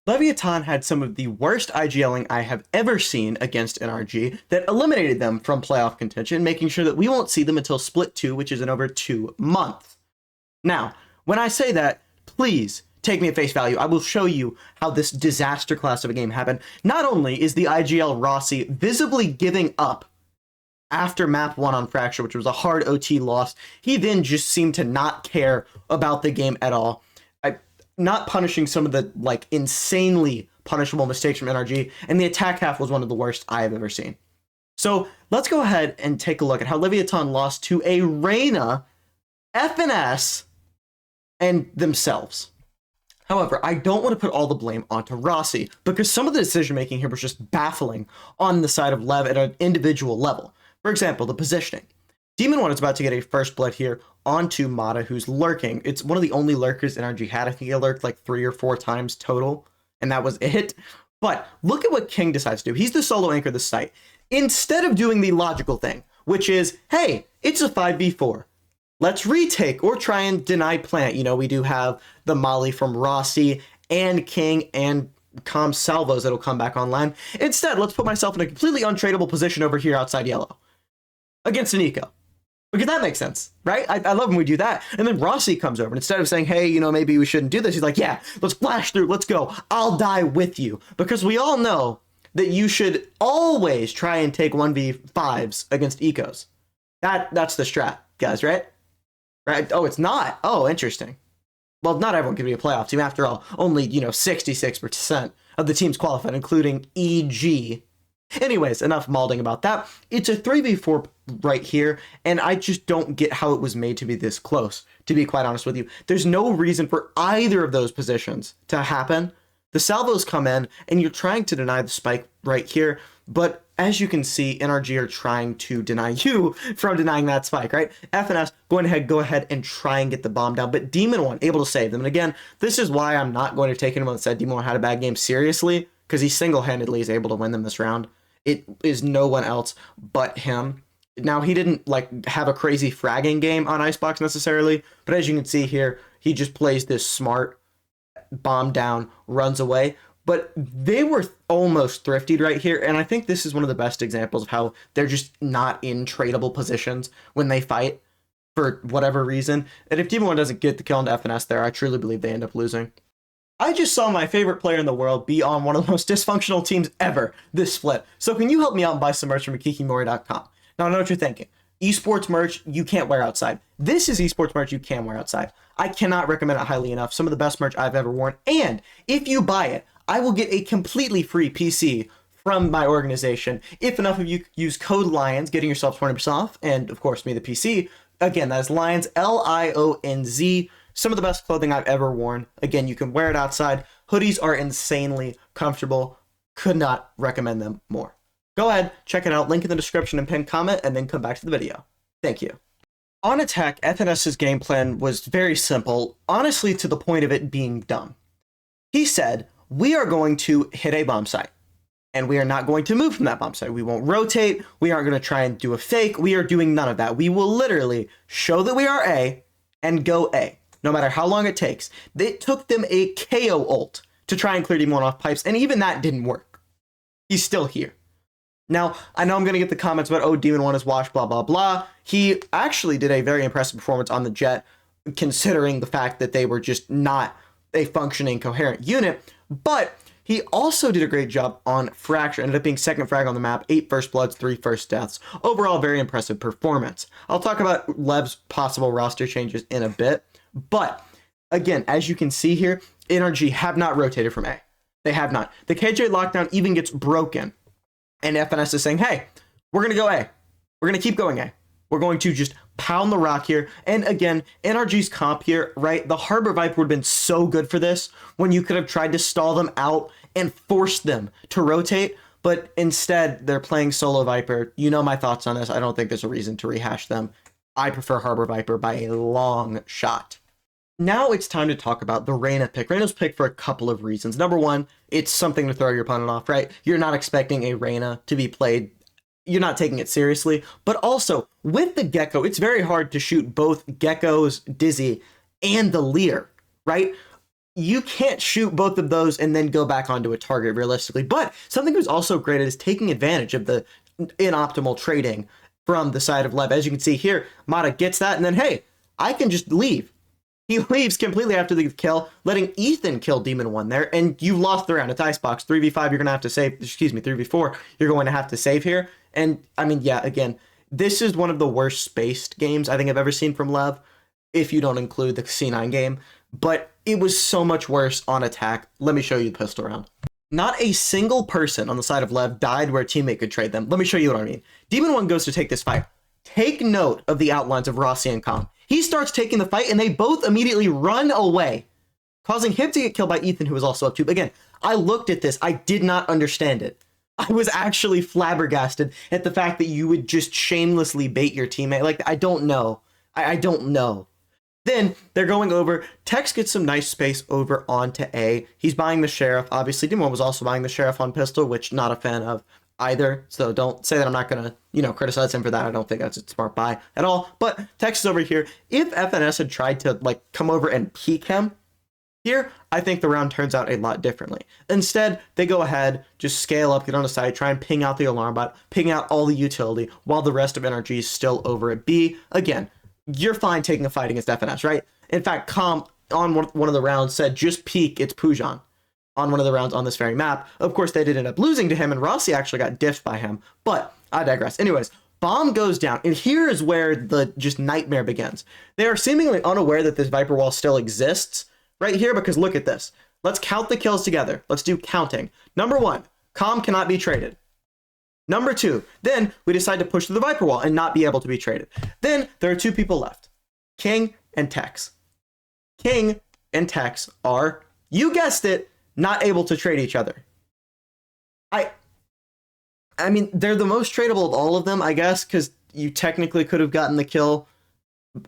Leviatán had some of the worst IGLing I have ever seen against NRG that eliminated them from playoff contention, making sure that we won't see them until Split 2, which is in over 2 months. Now, when I say that, please take me at face value. I will show you how this disaster class of a game happened. Not only is the IGL Rossi visibly giving up after map 1 on Fracture, which was a hard OT loss, he then just seemed to not care about the game at all. Not punishing some of the insanely punishable mistakes from NRG, and the attack half was one of the worst I have ever seen. So let's go ahead and take a look at how Leviatán lost to a Reyna, FNS, and themselves. However, I don't want to put all the blame onto Rossi, because some of the decision making here was just baffling on the side of Lev at an individual level. For example, the positioning. Demon1 is about to get a first blood here onto Mata, who's lurking. It's one of the only lurkers NRG had. I think he lurked like 3 or 4 times total, and that was it. But look at what King decides to do. He's the solo anchor of the site. Instead of doing the logical thing, which is, hey, it's a 5v4. Let's retake or try and deny plant. You know, we do have the molly from Rossi and King and Com Salvos that'll come back online. Instead, let's put myself in a completely untradeable position over here outside yellow against an eco. Because that makes sense, right? I love when we do that. And then Rossi comes over, and instead of saying, hey, you know, maybe we shouldn't do this, he's like, yeah, let's flash through, let's go. I'll die with you. Because we all know that you should always try and take 1v5s against ecos. That's the strat, guys, right? Right? Oh, it's not? Oh, interesting. Well, not everyone can be a playoff team. After all, only, 66% of the teams qualified, including EG. Anyways, enough malding about that. It's a 3v4 right here, and I just don't get how it was made to be this close, to be quite honest with you. There's no reason for either of those positions to happen. The salvos come in, and you're trying to deny the spike right here, but as you can see, NRG are trying to deny you from denying that spike, right? FNS, go ahead and try and get the bomb down, but Demon1 able to save them. And again, this is why I'm not going to take anyone that said Demon1 had a bad game seriously, because he single-handedly is able to win them this round. It is no one else but him. Now, he didn't have a crazy fragging game on Icebox necessarily, but as you can see here, he just plays this smart bomb down, runs away. But they were almost thriftied right here, and I think this is one of the best examples of how they're just not in tradable positions when they fight for whatever reason. And if Demon1 doesn't get the kill into FNS there, I truly believe they end up losing. I just saw my favorite player in the world be on one of the most dysfunctional teams ever this split. So can you help me out and buy some merch from akikimori.com? Now, I know what you're thinking. Esports merch you can't wear outside. This is esports merch you can wear outside. I cannot recommend it highly enough. Some of the best merch I've ever worn. And if you buy it, I will get a completely free PC from my organization. If enough of you use code LIONZ, getting yourself 20% off, and of course me, the PC. Again, that is LIONZ, LIONZ. Some of the best clothing I've ever worn. Again, you can wear it outside. Hoodies are insanely comfortable. Could not recommend them more. Go ahead, check it out. Link in the description and pinned comment, and then come back to the video. Thank you. On attack, FNS's game plan was very simple, honestly to the point of it being dumb. He said, we are going to hit a bomb site, and we are not going to move from that bomb site. We won't rotate. We aren't going to try and do a fake. We are doing none of that. We will literally show that we are A and go A, no matter how long it takes. It took them a KO ult to try and clear Demon1 off pipes, and even that didn't work. He's still here. Now, I know I'm going to get the comments about, oh, Demon1 is washed, blah, blah, blah. He actually did a very impressive performance on the Jet, considering the fact that they were just not a functioning, coherent unit. But he also did a great job on Fracture. Ended up being second frag on the map, 8 first bloods, 3 first deaths. Overall, very impressive performance. I'll talk about Lev's possible roster changes in a bit. But, again, as you can see here, NRG have not rotated from A. They have not. The KJ lockdown even gets broken. And FNS is saying, hey, we're going to go A. We're going to keep going A. We're going to just pound the rock here. And again, NRG's comp here, right? The Harbor Viper would have been so good for this when you could have tried to stall them out and force them to rotate. But instead, they're playing solo Viper. You know my thoughts on this. I don't think there's a reason to rehash them. I prefer Harbor Viper by a long shot. Now it's time to talk about the Reyna pick. Reyna's pick for a couple of reasons. Number one, it's something to throw your opponent off, right? You're not expecting a Reyna to be played. You're not taking it seriously. But also, with the Gecko, it's very hard to shoot both Geckos, Dizzy, and the Leer, right? you can't shoot both of those and then go back onto a target realistically. But something that was also great is taking advantage of the inoptimal trading from the side of Lev. As you can see here, Mata gets that, and then, hey, I can just leave. He leaves completely after the kill, letting Ethan kill Demon1 there, and you lost the round. It's Icebox. 3v5, you're going to have to save, 3v4, you're going to have to save here. And, I mean, yeah, again, this is one of the worst spaced games I think I've ever seen from Lev, if you don't include the C9 game. But it was so much worse on attack. Let me show you the pistol round. Not a single person on the side of Lev died where a teammate could trade them. Let me show you what I mean. Demon1 goes to take this fight. Take note of the outlines of Rossi and Calm. He starts taking the fight, and they both immediately run away, causing him to get killed by Ethan, who was also up too. Again, I looked at this. I did not understand it. I was actually flabbergasted at the fact that you would just shamelessly bait your teammate. Like, I don't know. I don't know. Then they're going over. Tex gets some nice space over onto A. He's buying the Sheriff. Obviously, Demon1 was also buying the Sheriff on pistol, which not a fan of either. So don't say that I'm not going to, criticize him for that. I don't think that's a smart buy at all. But Tex is over here. If FNS had tried to, come over and peek him here, I think the round turns out a lot differently. Instead, they go ahead, just scale up, get on the side, try and ping out the alarm bot, ping out all the utility, while the rest of NRG is still over at B. Again, you're fine taking a fight against FNS, right? In fact, Comp on one of the rounds said, just peek, it's Pujan, on one of the rounds on this very map. Of course, they did end up losing to him, and Rossi actually got diffed by him, but I digress. Anyways, bomb goes down, and here is where the just nightmare begins. They are seemingly unaware that this Viper wall still exists right here, because look at this. Let's count the kills together. Let's do counting. Number 1, Calm cannot be traded. Number 2, then we decide to push through the Viper wall and not be able to be traded. Then there are 2 people left, King and Tex. King and Tex are, you guessed it, not able to trade each other. I mean, they're the most tradable of all of them, I guess, because you technically could have gotten the kill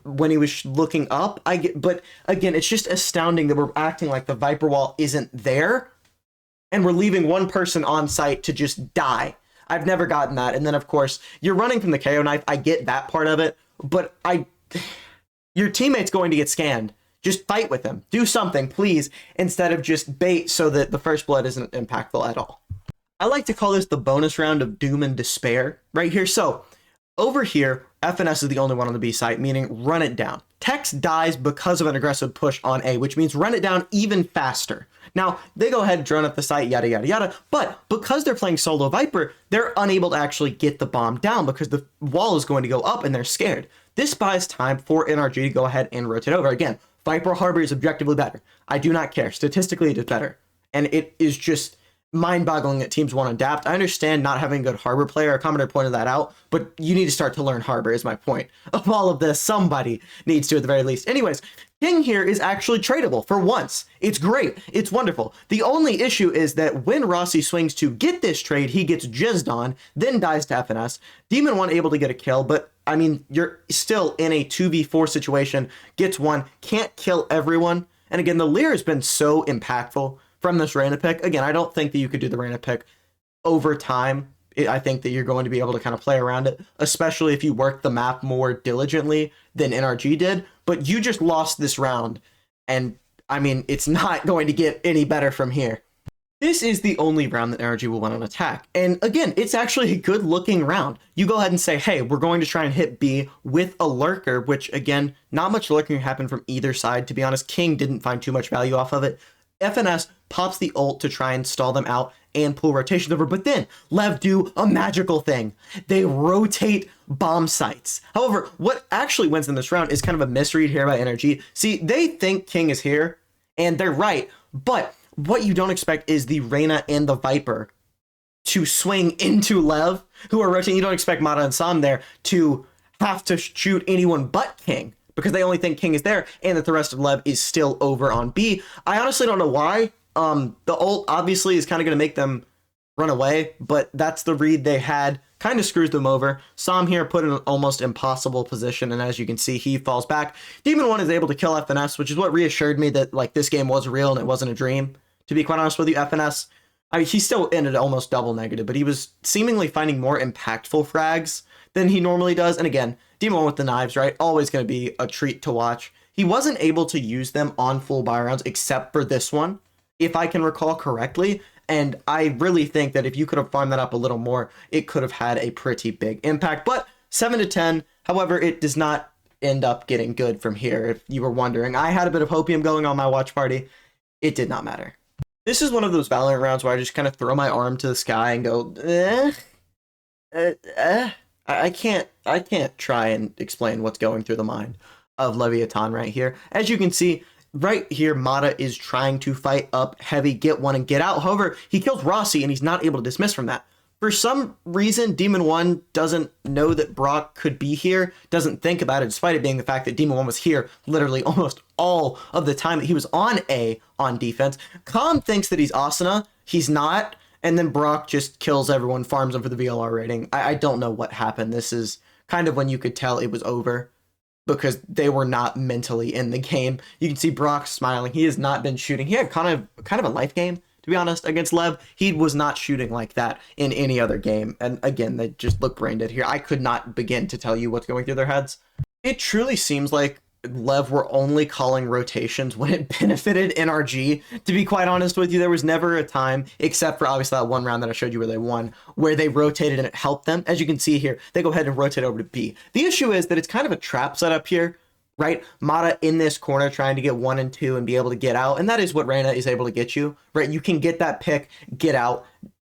when he was looking up. But again, it's just astounding that we're acting like the Viper wall isn't there, and we're leaving one person on site to just die. I've never gotten that. And then, of course, you're running from the KO knife. I get that part of it, but your teammate's going to get scanned. Just fight with him. Do something, please, instead of just bait so that the first blood isn't impactful at all. I like to call this the bonus round of doom and despair right here. So over here, FNS is the only one on the B site, meaning run it down. Tex dies because of an aggressive push on A, which means run it down even faster. Now, they go ahead, drone up the site, yada, yada, yada, but because they're playing solo Viper, they're unable to actually get the bomb down because the wall is going to go up and they're scared. This buys time for NRG to go ahead and rotate over. Again, Viper Harbor is objectively better. I do not care. Statistically, it is better. And it is just mind-boggling that teams want to adapt. I understand not having a good Harbor player. A commenter pointed that out, but you need to start to learn Harbor is my point of all of this. Somebody needs to at the very least. Anyways, King here is actually tradable for once. It's great. It's wonderful. The only issue is that when Rossi swings to get this trade, he gets jizzed on, then dies to FNS. Demon1 able to get a kill, but I mean, you're still in a 2v4 situation, gets one, can't kill everyone. And again, the Lear has been so impactful from this Reyna pick. Again, I don't think that you could do the Reyna pick over time. I think that you're going to be able to kind of play around it, especially if you work the map more diligently than NRG did. But you just lost this round, and I mean, it's not going to get any better from here. This is the only round that NRG will win on attack. And again, it's actually a good looking round. You go ahead and say, hey, we're going to try and hit B with a lurker, which again, not much lurking happened from either side. To be honest, King didn't find too much value off of it. FNS pops the ult to try and stall them out and pull rotations over, but then Lev do a magical thing. They rotate bomb sites. However, what actually wins in this round is kind of a misread here by NRG. See, they think King is here, and they're right, but what you don't expect is the Reyna and the Viper to swing into Lev, who are rotating. You don't expect Mata and Sam there to have to shoot anyone but King, because they only think King is there, and that the rest of Lev is still over on B. I honestly don't know why. The ult obviously is kind of going to make them run away, but that's the read they had. Kind of screws them over. Sam here put in an almost impossible position, and as you can see, he falls back. Demon1 is able to kill FNS, which is what reassured me that this game was real and it wasn't a dream. To be quite honest with you, FNS, I mean, he still ended almost double negative, but he was seemingly finding more impactful frags than he normally does. And again, Demon1 with the knives, right? Always going to be a treat to watch. he wasn't able to use them on full buy rounds except for this one, if I can recall correctly. And I really think that if you could have farmed that up a little more, it could have had a pretty big impact. But 7 to 10, however, it does not end up getting good from here. If you were wondering, I had a bit of hopium going on my watch party. It did not matter. This is one of those Valorant rounds where I just kind of throw my arm to the sky and go, I can't try and explain what's going through the mind of Leviatán right here. As you can see, right here, Mata is trying to fight up heavy, get one, and get out. However, he kills Rossi, and he's not able to dismiss from that. For some reason, Demon1 doesn't know that Brock could be here, doesn't think about it, despite it being the fact that Demon1 was here literally almost all of the time that he was on A on defense. Calm thinks that he's Asuna. He's not. And then Brock just kills everyone, farms him for the VLR rating. I don't know what happened. This is kind of when you could tell it was over, because they were not mentally in the game. You can see Brock smiling. He has not been shooting. He had kind of a life game, to be honest, against Lev. He was not shooting like that in any other game. And again, they just look brain dead here. I could not begin to tell you what's going through their heads. It truly seems like Lev were only calling rotations when it benefited NRG. To be quite honest with you, there was never a time, except for obviously that one round that I showed you where they won, where they rotated and it helped them. As you can see here, they go ahead and rotate over to B. The issue is that it's kind of a trap setup here, right? Mata in this corner trying to get 1 and 2 and be able to get out, and that is what Reyna is able to get you, right? You can get that pick, get out.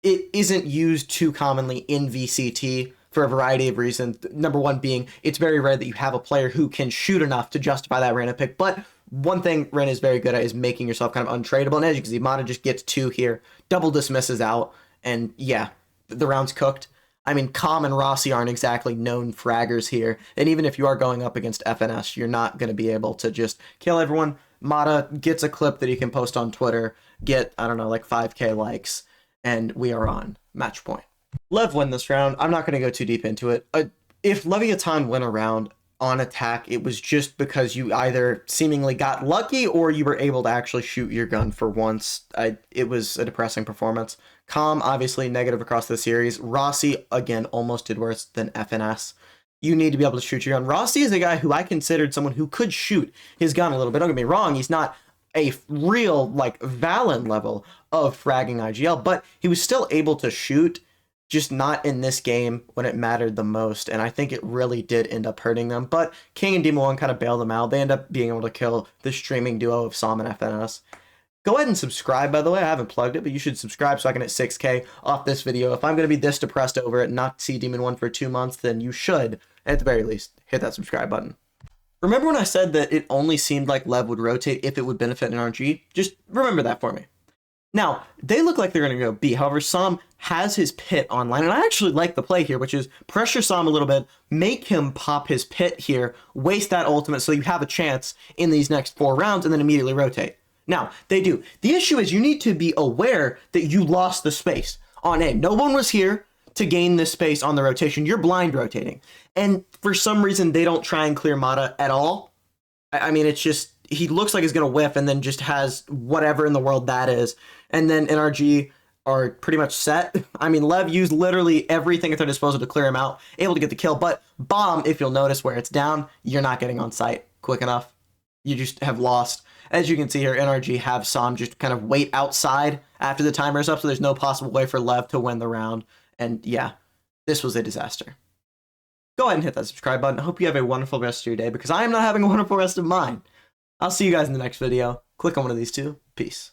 It isn't used too commonly in VCT for a variety of reasons. Number one being, it's very rare that you have a player who can shoot enough to justify that Reyna pick. But one thing Reyna is very good at is making yourself kind of untradeable. And as you can see, Mata just gets 2 here, double dismisses out, and yeah, the round's cooked. I mean, Calm and Rossi aren't exactly known fraggers here. And even if you are going up against FNS, you're not going to be able to just kill everyone. Mata gets a clip that he can post on Twitter, get, I don't know, like 5K likes, and we are on match point. Lev win this round. I'm not going to go too deep into it. If Leviatán went around on attack, it was just because you either seemingly got lucky or you were able to actually shoot your gun for once. It was a depressing performance. Calm, obviously negative across the series. Rossi, again, almost did worse than FNS. You need to be able to shoot your gun. Rossi is a guy who I considered someone who could shoot his gun a little bit. Don't get me wrong, he's not a real, like, Valen level of fragging IGL, but he was still able to shoot, just not in this game when it mattered the most, and I think it really did end up hurting them. But King and Demon1 kind of bailed them out. They end up being able to kill the streaming duo of Sam and FNS. Go ahead and subscribe, by the way. I haven't plugged it, but you should subscribe so I can hit 6K off this video. If I'm going to be this depressed over it and not see Demon1 for 2 months, then you should, at the very least, hit that subscribe button. Remember when I said that it only seemed like Lev would rotate if it would benefit NRG? Just remember that for me. Now, they look like they're going to go B. However, Sam has his pit online, and I actually like the play here, which is pressure Sam a little bit, make him pop his pit here, waste that ultimate so you have a chance in these next 4 rounds, and then immediately rotate. Now, they do. The issue is you need to be aware that you lost the space on A. No one was here to gain this space on the rotation. You're blind rotating. And for some reason, they don't try and clear Mata at all. I mean, it's just, he looks like he's going to whiff and then just has whatever in the world that is. And then NRG are pretty much set. I mean, Lev used literally everything at their disposal to clear him out, able to get the kill. But Bomb, if you'll notice where it's down, you're not getting on site quick enough. You just have lost. As you can see here, NRG have Sam just kind of wait outside after the timer is up, so there's no possible way for Lev to win the round. And yeah, this was a disaster. Go ahead and hit that subscribe button. I hope you have a wonderful rest of your day, because I am not having a wonderful rest of mine. I'll see you guys in the next video. Click on one of these two. Peace.